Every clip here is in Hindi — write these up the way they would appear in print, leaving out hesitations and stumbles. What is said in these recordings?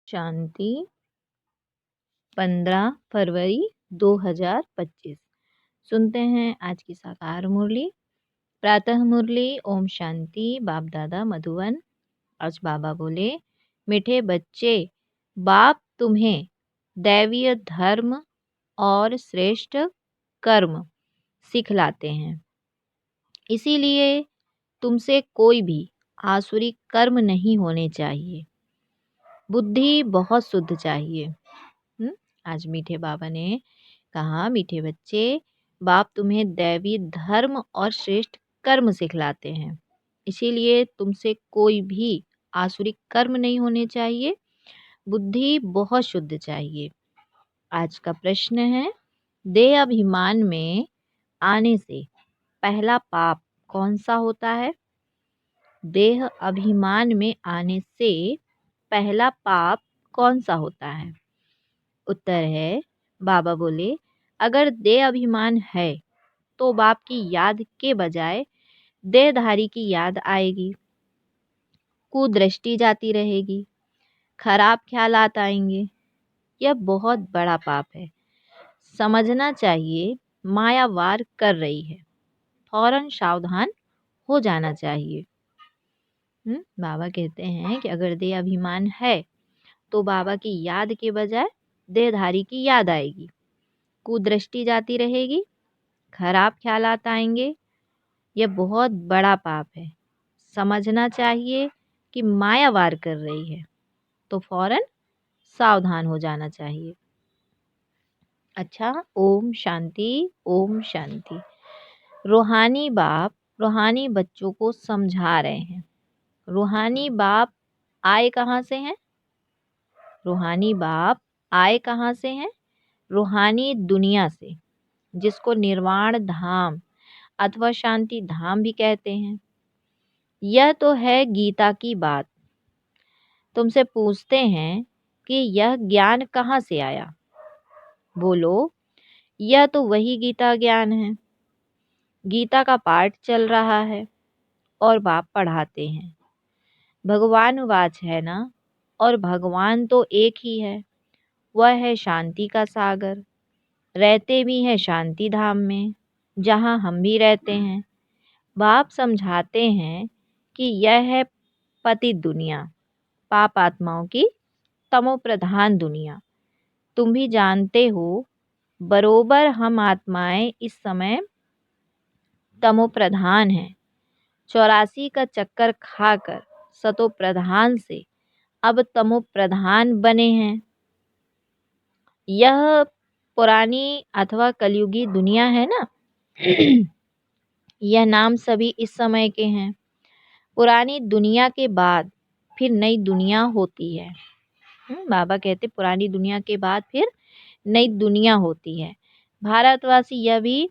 शांति 15 फरवरी 2025। सुनते हैं आज की साकार मुरली। प्रातः मुरली ओम शांति। बाप दादा मधुवन। आज बाबा बोले, मीठे बच्चे, बाप तुम्हें दैवीय धर्म और श्रेष्ठ कर्म सिखलाते हैं। इसीलिए तुमसे कोई भी आसुरी कर्म नहीं होने चाहिए। बुद्धि बहुत शुद्ध चाहिए। आज मीठे बाबा ने कहा, मीठे बच्चे, बाप तुम्हें दैवी धर्म और श्रेष्ठ कर्म सिखलाते हैं। इसीलिए तुमसे कोई भी आसुरी कर्म नहीं होने चाहिए। बुद्धि बहुत शुद्ध चाहिए। आज का प्रश्न है, देह अभिमान में आने से पहला पाप कौन सा होता है? देह अभिमान में आने से पहला पाप कौन सा होता है? उत्तर है, बाबा बोले, अगर देह अभिमान है तो बाप की याद के बजाय देहधारी की याद आएगी। कुदृष्टि जाती रहेगी, खराब ख्यालात आएंगे। यह बहुत बड़ा पाप है। समझना चाहिए माया वार कर रही है, फौरन सावधान हो जाना चाहिए। बाबा कहते हैं कि अगर देह अभिमान है तो बाबा की याद के बजाय देहधारी की याद आएगी। कुदृष्टि जाती रहेगी, खराब ख्यालात आएंगे। यह बहुत बड़ा पाप है। समझना चाहिए कि माया वार कर रही है, तो फौरन सावधान हो जाना चाहिए। अच्छा, ओम शांति, ओम शांति। रूहानी बाप रूहानी बच्चों को समझा रहे हैं। रूहानी बाप आए कहाँ से हैं? रूहानी बाप आए कहाँ से हैं? रूहानी दुनिया से, जिसको निर्वाण धाम अथवा शांति धाम भी कहते हैं। यह तो है गीता की बात। तुमसे पूछते हैं कि यह ज्ञान कहाँ से आया? बोलो, यह तो वही गीता ज्ञान है। गीता का पाठ चल रहा है और बाप पढ़ाते हैं। भगवान वाच है ना, और भगवान तो एक ही है। वह है शांति का सागर। रहते भी हैं शांति धाम में, जहाँ हम भी रहते हैं। बाप समझाते हैं कि यह है पतित दुनिया, पाप आत्माओं की तमो प्रधान दुनिया। तुम भी जानते हो, बरोबर हम आत्माएं इस समय तमो प्रधान हैं। 84 का चक्कर खाकर सतो प्रधान से अब तमो प्रधान बने हैं। यह पुरानी अथवा कलयुगी दुनिया है ना। यह नाम सभी इस समय के हैं। पुरानी दुनिया के बाद फिर नई दुनिया होती है। बाबा कहते पुरानी दुनिया के बाद फिर नई दुनिया होती है। भारतवासी यह भी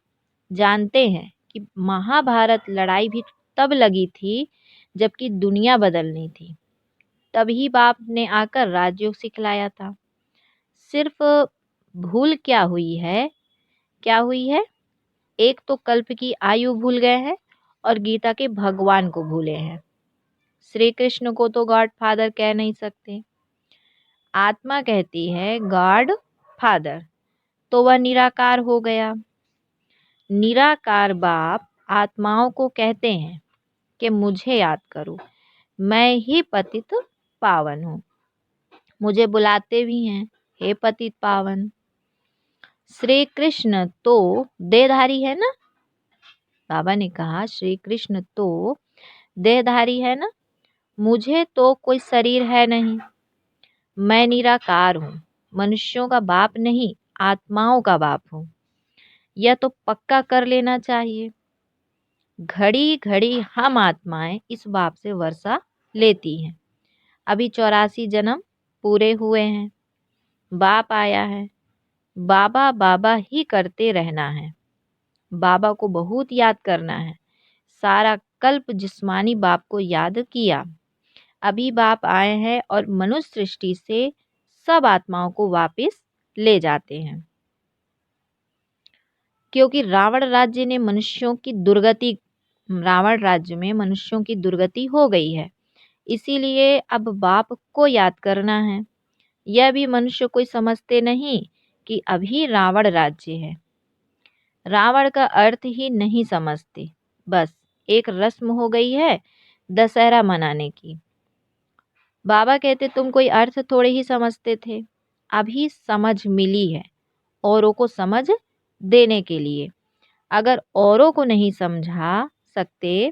जानते हैं कि महाभारत लड़ाई भी तब लगी थी जबकि दुनिया बदलनी थी। तभी बाप ने आकर राजयोग सिखलाया था। सिर्फ भूल क्या हुई है? क्या हुई है? एक तो कल्प की आयु भूल गए हैं और गीता के भगवान को भूले हैं। श्री कृष्ण को तो गॉड फादर कह नहीं सकते। आत्मा कहती है गॉड फादर, तो वह निराकार हो गया। निराकार बाप आत्माओं को कहते हैं कि मुझे याद करो, मैं ही पतित पावन हूँ। मुझे बुलाते भी हैं, हे पतित पावन। श्री कृष्ण तो देहधारी है ना। बाबा ने कहा, श्री कृष्ण तो देहधारी है ना। मुझे तो कोई शरीर है नहीं। मैं निराकार हूँ, मनुष्यों का बाप नहीं, आत्माओं का बाप हूँ। यह तो पक्का कर लेना चाहिए। घड़ी घड़ी हम आत्माएं इस बाप से वर्षा लेती हैं। अभी 84 जन्म पूरे हुए हैं। बाप आया है। बाबा बाबा ही करते रहना है। बाबा को बहुत याद करना है। सारा कल्प जिस्मानी बाप को याद किया। अभी बाप आए हैं और मनुष्य सृष्टि से सब आत्माओं को वापस ले जाते हैं, क्योंकि रावण राज्य में मनुष्यों की दुर्गति हो गई है। इसीलिए अब बाप को याद करना है। यह भी मनुष्य कोई समझते नहीं कि अभी रावण राज्य है। रावण का अर्थ ही नहीं समझते, बस एक रस्म हो गई है दशहरा मनाने की। बाबा कहते तुम कोई अर्थ थोड़े ही समझते थे, अभी समझ मिली है औरों को समझ देने के लिए। अगर औरों को नहीं समझा सकते,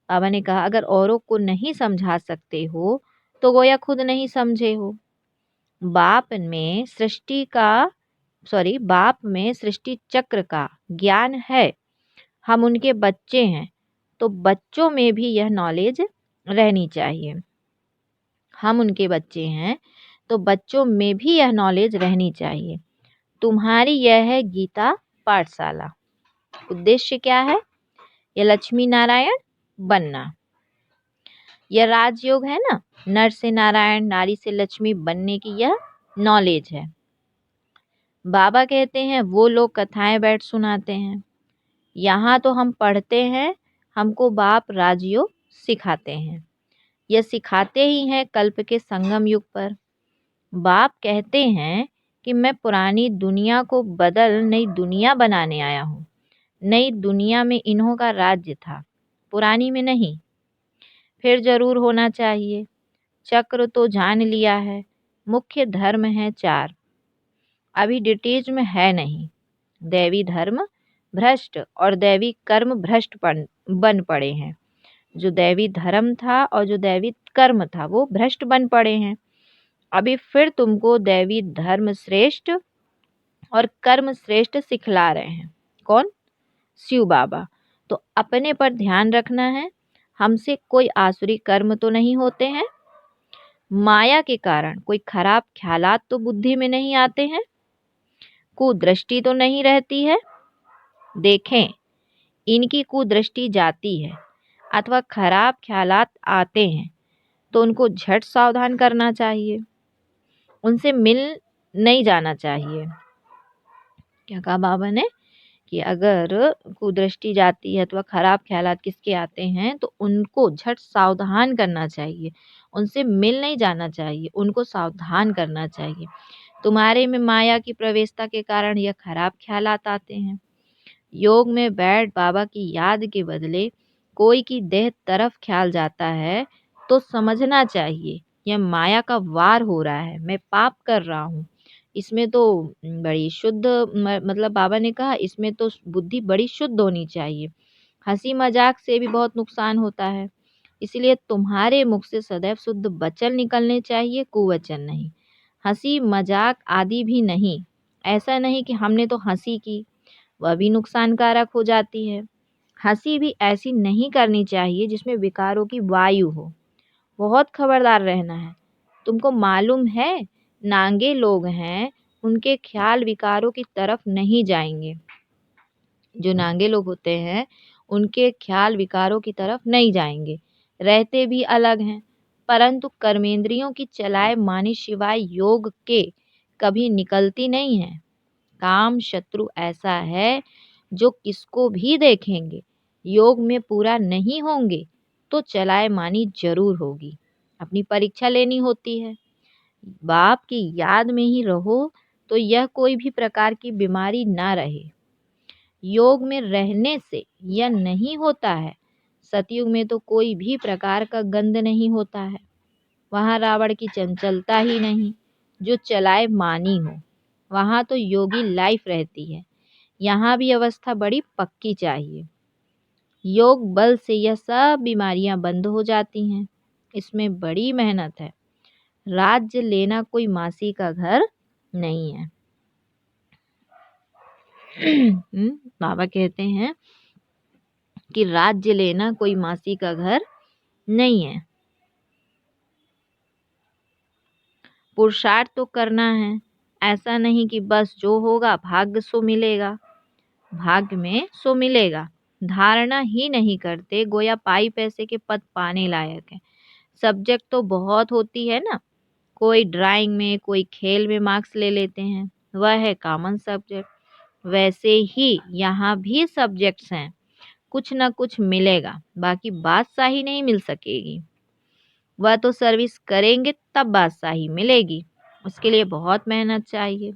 बाबा ने कहा अगर औरों को नहीं समझा सकते हो तो गोया खुद नहीं समझे हो। बाप में सृष्टि चक्र का ज्ञान है। हम उनके बच्चे हैं तो बच्चों में भी यह नॉलेज रहनी चाहिए। हम उनके बच्चे हैं तो बच्चों में भी यह नॉलेज रहनी चाहिए। तुम्हारी यह है गीता पाठशाला। उद्देश्य क्या है? यह लक्ष्मी नारायण बनना। यह राजयोग है ना, नर से नारायण, नारी से लक्ष्मी बनने की यह नॉलेज है। बाबा कहते हैं वो लोग कथाएं बैठ सुनाते हैं, यहाँ तो हम पढ़ते हैं, हमको बाप राजयोग सिखाते हैं। यह सिखाते ही हैं कल्प के संगम युग पर। बाप कहते हैं कि मैं पुरानी दुनिया को बदल नई दुनिया बनाने आया हूँ। नई दुनिया में इन्हों का राज्य था, पुरानी में नहीं। फिर जरूर होना चाहिए। चक्र तो जान लिया है, मुख्य धर्म है 4, अभी डिटेल्स में है नहीं। दैवी धर्म भ्रष्ट और दैवी कर्म भ्रष्ट बन पड़े हैं। जो दैवी धर्म था और जो दैवी कर्म था वो भ्रष्ट बन पड़े हैं। अभी फिर तुमको दैवी धर्म श्रेष्ठ और कर्म श्रेष्ठ सिखला रहे हैं। कौन? शिव बाबा। तो अपने पर ध्यान रखना है, हमसे कोई आसुरी कर्म तो नहीं होते हैं। माया के कारण कोई खराब ख्यालात तो बुद्धि में नहीं आते हैं। कुदृष्टि तो नहीं रहती है। देखें, इनकी कुदृष्टि जाती है अथवा खराब ख्यालात आते हैं तो उनको झट सावधान करना चाहिए, उनसे मिल नहीं जाना चाहिए। क्या कहा बाबा ने कि अगर कुदृष्टि जाती है अथवा खराब ख्यालात किसके आते हैं तो उनको झट सावधान करना चाहिए, उनसे मिल नहीं जाना चाहिए, उनको सावधान करना चाहिए। तुम्हारे में माया की प्रवेशता के कारण यह खराब ख्यालात आते हैं। योग में बैठ बाबा की याद के बदले कोई की देह तरफ ख्याल जाता है तो समझना चाहिए यह माया का वार हो रहा है, मैं पाप कर रहा हूँ। इसमें तो बड़ी शुद्ध मतलब बाबा ने कहा इसमें तो बुद्धि बड़ी शुद्ध होनी चाहिए। हंसी मजाक से भी बहुत नुकसान होता है, इसलिए तुम्हारे मुख से सदैव शुद्ध वचन निकलने चाहिए, कुवचन नहीं। हंसी मजाक आदि भी नहीं। ऐसा नहीं कि हमने तो हंसी की, वह भी नुकसानकारक हो जाती है। हंसी भी ऐसी नहीं करनी चाहिए जिसमें विकारों की वायु हो। बहुत खबरदार रहना है। तुमको मालूम है नांगे लोग हैं, उनके ख्याल विकारों की तरफ नहीं जाएंगे। जो नांगे लोग होते हैं उनके ख्याल विकारों की तरफ नहीं जाएंगे, रहते भी अलग हैं, परंतु कर्मेंद्रियों की चलाए मानी शिवाय योग के कभी निकलती नहीं है। काम शत्रु ऐसा है जो किसको भी देखेंगे, योग में पूरा नहीं होंगे तो चलाए मानी जरूर होगी। अपनी परीक्षा लेनी होती है। बाप की याद में ही रहो तो यह कोई भी प्रकार की बीमारी ना रहे। योग में रहने से यह नहीं होता है। सतयुग में तो कोई भी प्रकार का गंध नहीं होता है, वहाँ रावण की चंचलता ही नहीं। जो चलाए मानी हो वहाँ तो योगी लाइफ रहती है। यहाँ भी अवस्था बड़ी पक्की चाहिए। योग बल से यह सब बीमारियां बंद हो जाती हैं। इसमें बड़ी मेहनत है। राज्य लेना कोई मासी का घर नहीं है। बाबा कहते हैं कि राज्य लेना कोई मासी का घर नहीं है। पुरुषार्थ तो करना है, ऐसा नहीं कि बस जो होगा भाग्य सो मिलेगा। भाग्य में सो मिलेगा धारणा ही नहीं करते, गोया पाई पैसे के पद पाने लायक है। सब्जेक्ट तो बहुत होती है ना, कोई ड्राइंग में कोई खेल में मार्क्स ले लेते हैं, वह है कॉमन सब्जेक्ट। वैसे ही यहाँ भी सब्जेक्ट्स हैं, कुछ ना कुछ मिलेगा, बाकी बादशाही नहीं मिल सकेगी। वह तो सर्विस करेंगे तब बादशाही मिलेगी। उसके लिए बहुत मेहनत चाहिए।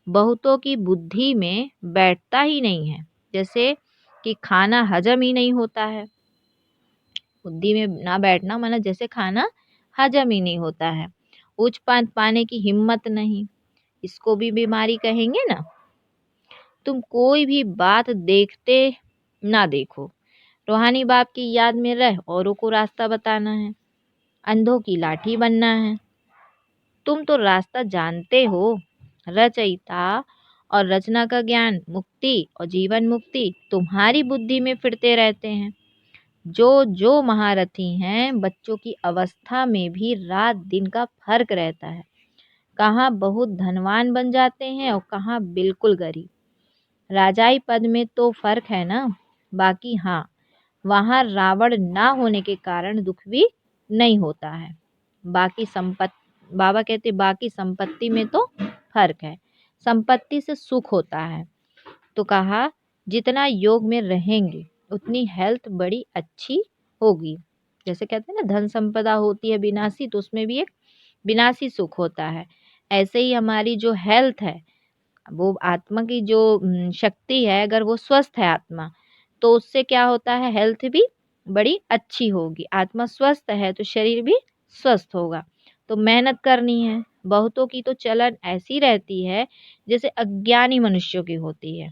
बहुतों की बुद्धि में बैठता ही नहीं है, जैसे कि खाना हजम ही नहीं होता है। बुद्धि में ना बैठना मतलब जैसे खाना हजम ही नहीं होता है। उच्च पद पाने की हिम्मत नहीं, इसको भी बीमारी कहेंगे ना। तुम कोई भी बात देखते ना देखो, रूहानी बाप की याद में रह औरों को रास्ता बताना है, अंधों की लाठी बनना है। तुम तो रास्ता जानते हो। रचयिता और रचना का ज्ञान, मुक्ति और जीवन मुक्ति तुम्हारी बुद्धि में फिरते रहते हैं। जो जो महारथी हैं, बच्चों की अवस्था में भी रात दिन का फर्क रहता है। कहाँ बहुत धनवान बन जाते हैं और कहाँ बिल्कुल गरीब। राजाई पद में तो फर्क है ना, बाकी हाँ, वहाँ रावण ना होने के कारण दुख भी नहीं होता है। बाकी संपत्ति, बाबा कहते बाकी संपत्ति में तो फर्क है, संपत्ति से सुख होता है। तो कहा जितना योग में रहेंगे उतनी हेल्थ बड़ी अच्छी होगी। जैसे कहते हैं ना धन संपदा होती है विनाशी, तो उसमें भी एक विनाशी सुख होता है। ऐसे ही हमारी जो हेल्थ है, वो आत्मा की जो शक्ति है, अगर वो स्वस्थ है आत्मा, तो उससे क्या होता है, हेल्थ भी बड़ी अच्छी होगी। आत्मा स्वस्थ है तो शरीर भी स्वस्थ होगा। तो मेहनत करनी है। बहुतों की तो चलन ऐसी रहती है जैसे अज्ञानी मनुष्यों की होती है।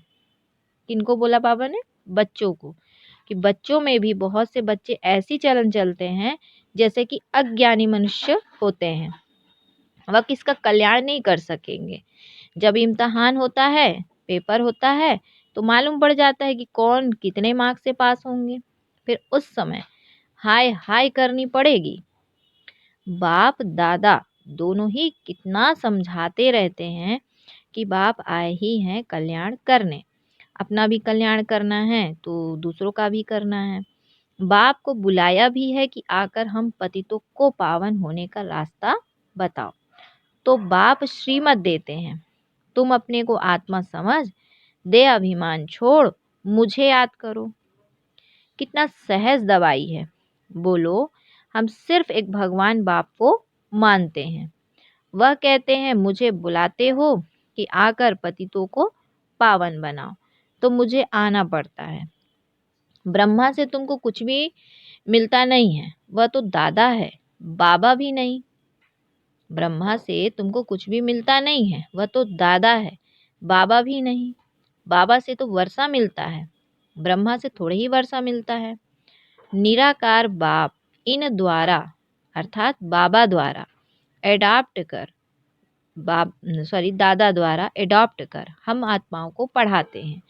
किनको बोला बाबा ने? बच्चों को, कि बच्चों में भी बहुत से बच्चे ऐसी चलन चलते हैं जैसे कि अज्ञानी मनुष्य होते हैं। वह किसका कल्याण नहीं कर सकेंगे। जब इम्तहान होता है, पेपर होता है, तो मालूम पड़ जाता है कि कौन कितने मार्क्स से पास होंगे। फिर उस समय हाय हाय करनी पड़ेगी। बाप दादा दोनों ही कितना समझाते रहते हैं कि बाप आए ही हैं कल्याण करने। अपना भी कल्याण करना है तो दूसरों का भी करना है। बाप को बुलाया भी है कि आकर हम पतितों को पावन होने का रास्ता बताओ। तो बाप श्रीमत देते हैं, तुम अपने को आत्मा समझ, दे अभिमान छोड़, मुझे याद करो। कितना सहज दवाई है। बोलो, हम सिर्फ एक भगवान बाप को मानते हैं। वह कहते हैं मुझे बुलाते हो कि आकर पतितों को पावन बनाओ, तो मुझे आना पड़ता है। ब्रह्मा से तुमको कुछ भी मिलता नहीं है, वह तो दादा है, बाबा भी नहीं। ब्रह्मा से तुमको कुछ भी मिलता नहीं है, वह तो दादा है, बाबा भी नहीं। बाबा से तो वर्षा मिलता है, ब्रह्मा से थोड़ी ही वर्षा मिलता है। निराकार बाप इन द्वारा अर्थात बाबा द्वारा एडाप्ट कर, बाप सॉरी दादा द्वारा एडॉप्ट कर हम आत्माओं को पढ़ाते हैं,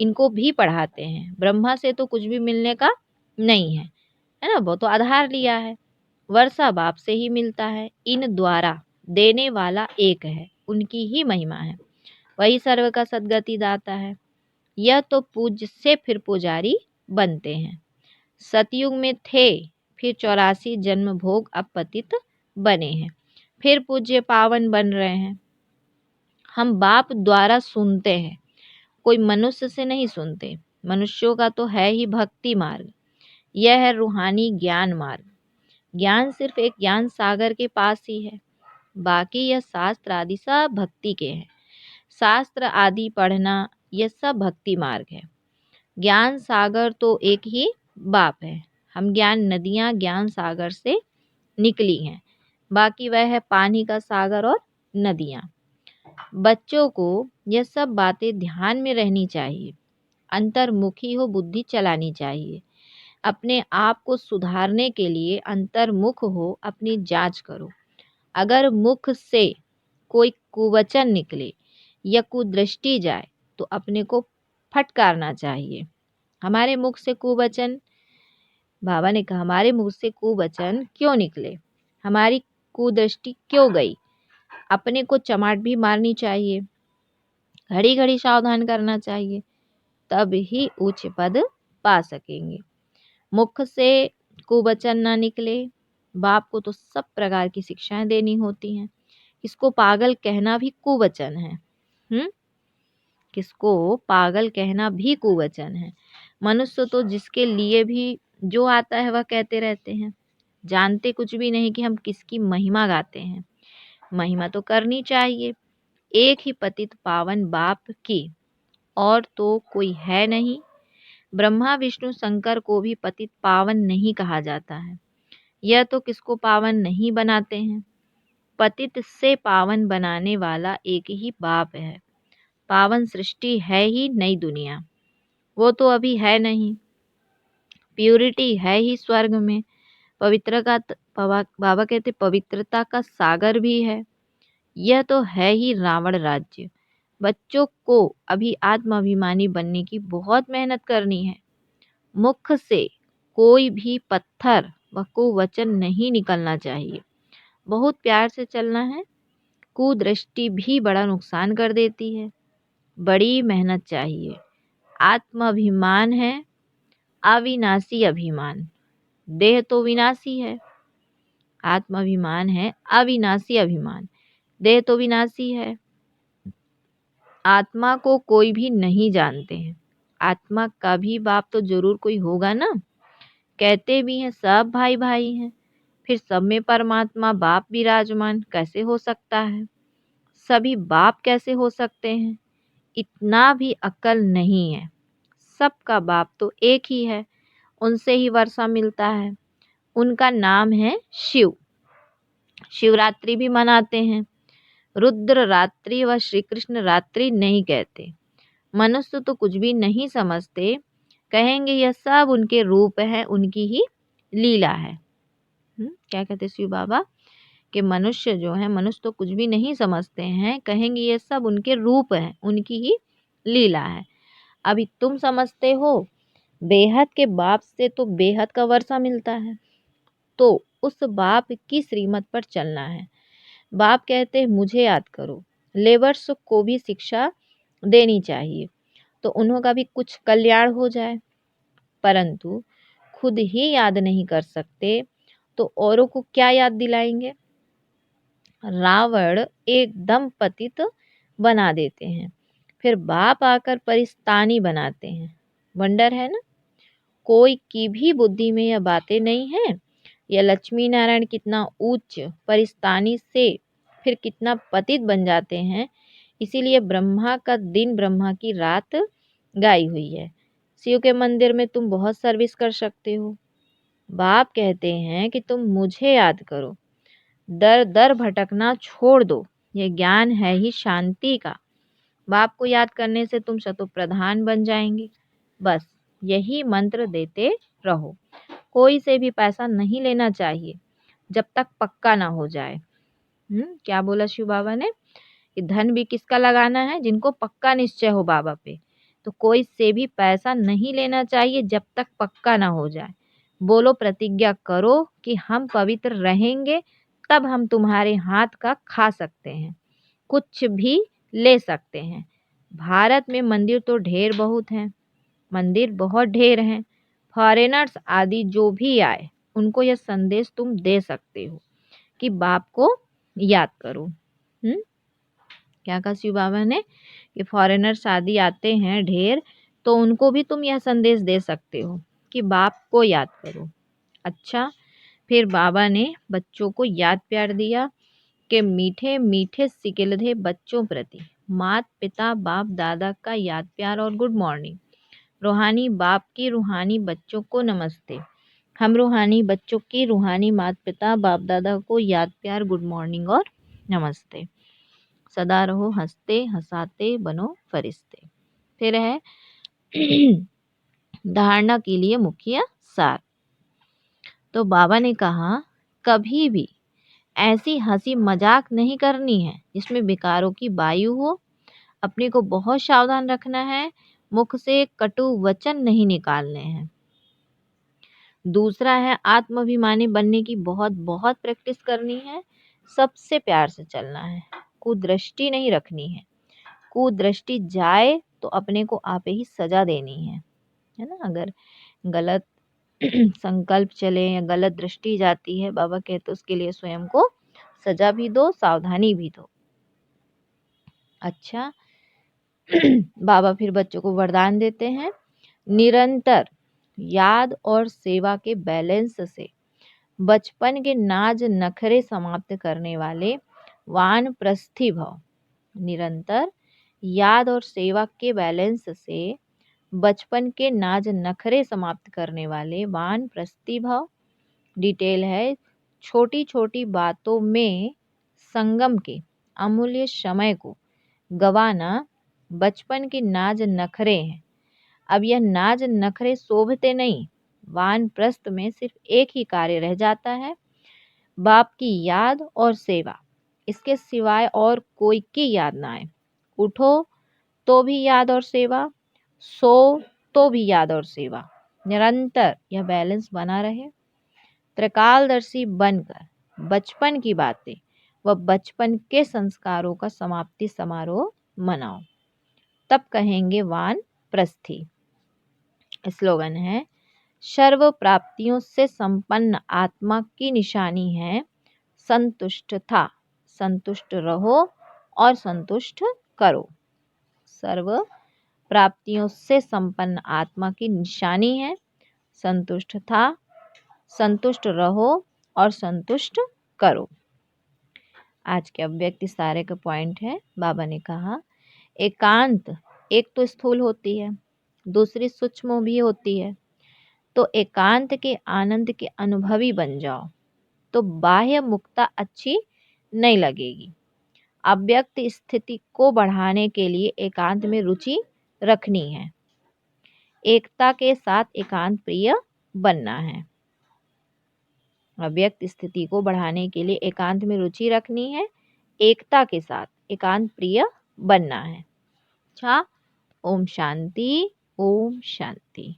इनको भी पढ़ाते हैं। ब्रह्मा से तो कुछ भी मिलने का नहीं है ना, वो तो आधार लिया है। वर्षा बाप से ही मिलता है। इन द्वारा देने वाला एक है, उनकी ही महिमा है, वही सर्व का सद्गति दाता है। यह तो पूज्य से फिर पुजारी बनते हैं। सतयुग में थे, फिर 84 जन्म भोग अब पतित बने हैं, फिर पूज्य पावन बन रहे हैं। हम बाप द्वारा सुनते हैं, कोई मनुष्य से नहीं सुनते। मनुष्यों का तो है ही भक्ति मार्ग, यह है रूहानी ज्ञान मार्ग। ज्ञान सिर्फ एक ज्ञान सागर के पास ही है, बाकी यह शास्त्र आदि सब भक्ति के हैं। शास्त्र आदि पढ़ना यह सब भक्ति मार्ग है। ज्ञान सागर तो एक ही बाप है। हम ज्ञान नदियाँ ज्ञान सागर से निकली हैं, बाकी वह है पानी का सागर और नदियाँ। बच्चों को यह सब बातें ध्यान में रहनी चाहिए। अंतर्मुखी हो बुद्धि चलानी चाहिए। अपने आप को सुधारने के लिए अंतर्मुख हो, अपनी जांच करो। अगर मुख से कोई कुवचन निकले या कुदृष्टि जाए तो अपने को फटकारना चाहिए। हमारे मुख से कुवचन, बाबा ने कहा हमारे मुख से कुवचन क्यों निकले, हमारी कुदृष्टि क्यों गई, अपने को चमाट भी मारनी चाहिए, घड़ी घड़ी सावधान करना चाहिए, तब ही उच्च पद पा सकेंगे। मुख से कुवचन ना निकले, बाप को तो सब प्रकार की शिक्षाएं देनी होती हैं। किसको पागल कहना भी कुवचन है। किसको पागल कहना भी कुवचन है। मनुष्य तो जिसके लिए भी जो आता है वह कहते रहते हैं, जानते कुछ भी नहीं कि हम किसकी महिमा गाते हैं। महिमा तो करनी चाहिए। एक ही पतित पावन बाप की और तो कोई है नहीं। ब्रह्मा विष्णु शंकर को भी पतित पावन नहीं कहा जाता है। यह तो किसको पावन नहीं बनाते हैं। पतित से पावन बनाने वाला एक ही बाप है। पावन सृष्टि है ही नई दुनिया, वो तो अभी है नहीं। प्यूरिटी है ही स्वर्ग में। पवित्र का बाबा कहते पवित्रता का सागर भी है। यह तो है ही रावण राज्य। बच्चों को अभी आत्माभिमानी बनने की बहुत मेहनत करनी है। मुख से कोई भी पत्थर व कुवचन नहीं निकलना चाहिए। बहुत प्यार से चलना है। कुदृष्टि भी बड़ा नुकसान कर देती है। बड़ी मेहनत चाहिए। आत्माभिमान है अविनाशी अभिमान। देह तो विनाशी है। आत्माभिमान है अविनाशी अभिमान। देह तो विनाशी है। आत्मा को कोई भी नहीं जानते हैं। आत्मा का भी बाप तो जरूर कोई होगा ना। कहते भी हैं सब भाई भाई हैं, फिर सब में परमात्मा बाप विराजमान कैसे हो सकता है। सभी बाप कैसे हो सकते हैं। इतना भी अक्ल नहीं है। सबका बाप तो एक ही है, उनसे ही वर्षा मिलता है। उनका नाम है शिव। शिवरात्रि भी मनाते हैं। रुद्र रात्रि व श्री कृष्ण रात्रि नहीं कहते। मनुष्य तो कुछ भी नहीं समझते, कहेंगे यह सब उनके रूप है, उनकी ही लीला है। क्या कहते शिव बाबा कि मनुष्य जो है, मनुष्य तो कुछ भी नहीं समझते हैं, कहेंगे ये सब उनके रूप है, उनकी ही लीला है। अभी तुम समझते हो बेहद के बाप से तो बेहद का वर्षा मिलता है, तो उस बाप की श्रीमत पर चलना है। बाप कहते हैं मुझे याद करो। लेबर्स को भी शिक्षा देनी चाहिए तो उन्हों का भी कुछ कल्याण हो जाए, परंतु खुद ही याद नहीं कर सकते तो औरों को क्या याद दिलाएंगे। रावण एकदम पतित बना देते हैं, फिर बाप आकर परिस्तानी बनाते हैं। वंडर है ना। कोई की भी बुद्धि में यह बातें नहीं है। यह लक्ष्मी नारायण कितना उच्च परिस्तानी से फिर कितना पतित बन जाते हैं। इसीलिए ब्रह्मा का दिन ब्रह्मा की रात गाई हुई है। शिव के मंदिर में तुम बहुत सर्विस कर सकते हो। बाप कहते हैं कि तुम मुझे याद करो। दर दर भटकना छोड़ दो। ये ज्ञान है ही शांति का। बाप को याद करने से तुम शतुप्रधान बन जाएंगे। बस यही मंत्र देते रहो। कोई से भी पैसा नहीं लेना चाहिए जब तक पक्का ना हो जाए। क्या बोला शिव बाबा ने कि धन भी किसका लगाना है, जिनको पक्का निश्चय हो बाबा पे। तो कोई से भी पैसा नहीं लेना चाहिए जब तक पक्का ना हो जाए। बोलो प्रतिज्ञा करो कि हम पवित्र रहेंगे, तब हम तुम्हारे हाथ का खा सकते हैं, कुछ भी ले सकते हैं। भारत में मंदिर तो ढेर बहुत हैं, मंदिर बहुत ढेर हैं। फॉरेनर्स आदि जो भी आए उनको यह संदेश तुम दे सकते हो कि बाप को याद करो। क्या कहा शिव बाबा ने कि फॉरेनर्स आदि आते हैं ढेर, तो उनको भी तुम यह संदेश दे सकते हो कि बाप को याद करो। अच्छा, फिर बाबा ने बच्चों को याद प्यार दिया कि मीठे मीठे सिकिलधे बच्चों प्रति मात पिता बाप दादा का याद प्यार और गुड मॉर्निंग। रूहानी बाप की रूहानी बच्चों को नमस्ते। हम रूहानी बच्चों की रूहानी मात पिता बाप दादा को याद प्यार गुड मॉर्निंग और नमस्ते। सदा रहो हंसते हंसाते बनो फरिश्ते। फिर है धारणा के लिए मुख्य सार। तो बाबा ने कहा कभी भी ऐसी हंसी मजाक नहीं करनी है जिसमें विकारों की वायु हो। अपने को बहुत सावधान रखना है, मुख से कटु वचन नहीं निकालने हैं। दूसरा है आत्माभिमानी बनने की बहुत बहुत प्रैक्टिस करनी है। सबसे प्यार से चलना है, कुदृष्टि नहीं रखनी है। कुदृष्टि जाए तो अपने को आप ही सजा देनी है ना। अगर गलत संकल्प चले या गलत दृष्टि जाती है, बाबा कहते उसके लिए स्वयं को सजा भी दो, सावधानी भी दो। अच्छा, बाबा फिर बच्चों को वरदान देते हैं निरंतर याद और सेवा के बैलेंस से बचपन के नाज नखरे समाप्त करने वाले वानप्रस्थी भव। निरंतर याद और सेवा के बैलेंस से बचपन के नाज नखरे समाप्त करने वाले वानप्रस्थी भव। डिटेल है, छोटी छोटी बातों में संगम के अमूल्य समय को गवाना बचपन के नाज नखरे हैं। अब यह नाज नखरे शोभते नहीं। वानप्रस्थ में सिर्फ एक ही कार्य रह जाता है, बाप की याद और सेवा। इसके सिवाय और कोई की याद ना आए। उठो तो भी याद और सेवा, सो तो भी याद और सेवा। निरंतर यह बैलेंस बना रहे। त्रिकालदर्शी बनकर बचपन की बातें व बचपन के संस्कारों का समाप्ति समारोह मनाओ, तब कहेंगे वानप्रस्थी। स्लोगन है, सर्व प्राप्तियों से संपन्न आत्मा की निशानी है संतुष्टता। संतुष्ट रहो और संतुष्ट करो। सर्व प्राप्तियों से संपन्न आत्मा की निशानी है संतुष्टता। संतुष्ट रहो और संतुष्ट करो। आज के अव्यक्त सारे का पॉइंट है। बाबा ने कहा, एकांत एक तो स्थूल होती है, दूसरी सूक्ष्म भी होती है। तो एकांत के आनंद के अनुभवी बन जाओ, तो बाह्य मुक्ता अच्छी नहीं लगेगी। अव्यक्त स्थिति को बढ़ाने के लिए एकांत में रुचि रखनी है। एकता के साथ एकांत प्रिय बनना है। अव्यक्त स्थिति को बढ़ाने के लिए एकांत में रुचि रखनी है, एकता के साथ एकांत प्रिय बनना है। अच्छा, ओम शांति, ओम शांति।